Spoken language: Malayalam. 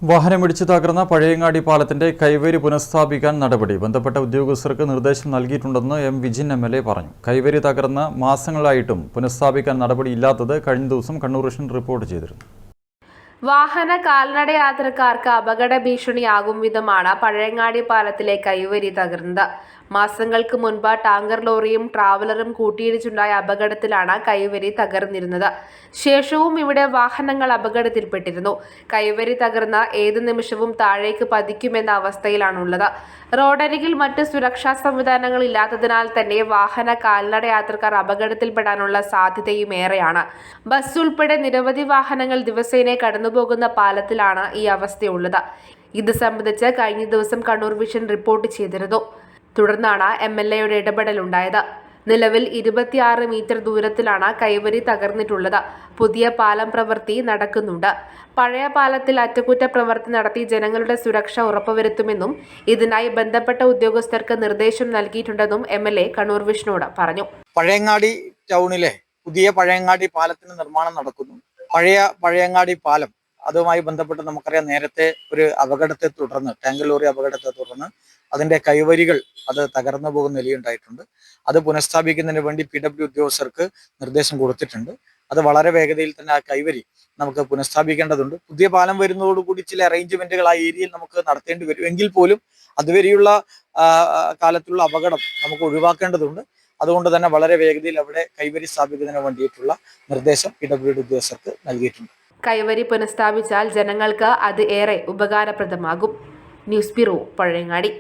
വാഹനമിടിച്ച് തകർന്ന പഴയങ്ങാടി പാലത്തിന്റെ കൈവരി പുനഃസ്ഥാപിക്കാൻ നടപടി ബന്ധപ്പെട്ട ഉദ്യോഗസ്ഥർക്ക് നിർദ്ദേശം നൽകിയിട്ടുണ്ടെന്ന് എം വിജിൻ എംഎൽഎ പറഞ്ഞു. കൈവരി തകർന്ന് മാസങ്ങളായിട്ടും പുനഃസ്ഥാപിക്കാൻ നടപടിയില്ലാത്തത് കഴിഞ്ഞ ദിവസം കണ്ണൂർ വിഷൻ റിപ്പോർട്ട് ചെയ്തിരുന്നു. വാഹന കാൽനട യാത്രക്കാർക്ക് അപകട ഭീഷണിയാകും വിധമാണ് പഴയങ്ങാടി പാലത്തിലെ കൈവരി തകർന്നത്. മാസങ്ങൾക്ക് മുൻപ് ടാങ്കർ ലോറിയും ട്രാവലറും കൂട്ടിയിടിച്ചുണ്ടായ അപകടത്തിലാണ് കൈവരി തകർന്നിരുന്നത്. ശേഷവും ഇവിടെ വാഹനങ്ങൾ അപകടത്തിൽപ്പെട്ടിരുന്നു. കൈവരി തകർന്ന് ഏത് നിമിഷവും താഴേക്ക് പതിക്കുമെന്ന അവസ്ഥയിലാണുള്ളത്. റോഡരികിൽ മറ്റ് സുരക്ഷാ സംവിധാനങ്ങൾ ഇല്ലാത്തതിനാൽ തന്നെ വാഹന കാൽനട യാത്രക്കാർ അപകടത്തിൽപ്പെടാനുള്ള സാധ്യതയും ഏറെയാണ്. ബസ് ഉൾപ്പെടെ നിരവധി വാഹനങ്ങൾ ദിവസേന കടന്നുപോകുന്ന പാലത്തിലാണ് ഈ അവസ്ഥയുള്ളത്. ഇത് സംബന്ധിച്ച് കഴിഞ്ഞ ദിവസം കണ്ണൂർ വിഷൻ റിപ്പോർട്ട് ചെയ്തിരുന്നു. തുടർന്നാണ് എംഎൽഎയുടെ ഇടപെടലുണ്ടായത്. നിലവിൽ 26 മീറ്റർ ദൂരത്തിലാണ് കൈവരി തകർന്നിട്ടുള്ളത്. പുതിയ പാലം പ്രവൃത്തി നടക്കുന്നുണ്ട്. പഴയ പാലത്തിൽ അറ്റകുറ്റപ്രവൃത്തി നടത്തി ജനങ്ങളുടെ സുരക്ഷ ഉറപ്പുവരുത്തുമെന്നും ഇതിനായി ബന്ധപ്പെട്ട ഉദ്യോഗസ്ഥർക്ക് നിർദ്ദേശം നൽകിയിട്ടുണ്ടെന്നും എംഎൽഎ കണ്ണൂർ വിഷനോട് പറഞ്ഞു. പഴയങ്ങാടി ടൗണിലെ പുതിയ പഴയങ്ങാടി പാലത്തിന് നിർമ്മാണം നടക്കുന്നു. പഴയങ്ങാടി പാലം അതുമായി ബന്ധപ്പെട്ട് നമുക്കറിയാം, നേരത്തെ ഒരു അപകടത്തെ തുടർന്ന്, ടാങ്കർ ലോറി അപകടത്തെ തുടർന്ന് അതിന്റെ കൈവരികൾ അത് തകർന്നു പോകുന്ന നിലയുണ്ടായിട്ടുണ്ട്. അത് പുനഃസ്ഥാപിക്കുന്നതിന് വേണ്ടി PW ഉദ്യോഗസ്ഥർക്ക് നിർദ്ദേശം കൊടുത്തിട്ടുണ്ട്. അത് വളരെ വേഗതയിൽ തന്നെ ആ കൈവരി നമുക്ക് പുനഃസ്ഥാപിക്കേണ്ടതുണ്ട്. പുതിയ പാലം വരുന്നതോടുകൂടി ചില അറേഞ്ച്മെന്റുകൾ ആ ഏരിയയിൽ നമുക്ക് നടത്തേണ്ടി വരും. എങ്കിൽ പോലും അതുവരെയുള്ള കാലത്തുള്ള അപകടം നമുക്ക് ഒഴിവാക്കേണ്ടതുണ്ട്. അതുകൊണ്ട് തന്നെ വളരെ വേഗതയിൽ അവിടെ കൈവരി സ്ഥാപിക്കുന്നതിന് വേണ്ടിയിട്ടുള്ള നിർദ്ദേശം PW ഉദ്യോഗസ്ഥർക്ക് നൽകിയിട്ടുണ്ട്. കൈവരി പുനഃസ്ഥാപിച്ചാൽ ജനങ്ങൾക്ക് അത് ഏറെ ഉപകാരപ്രദമാകും. News bureau, Pazhayangadi.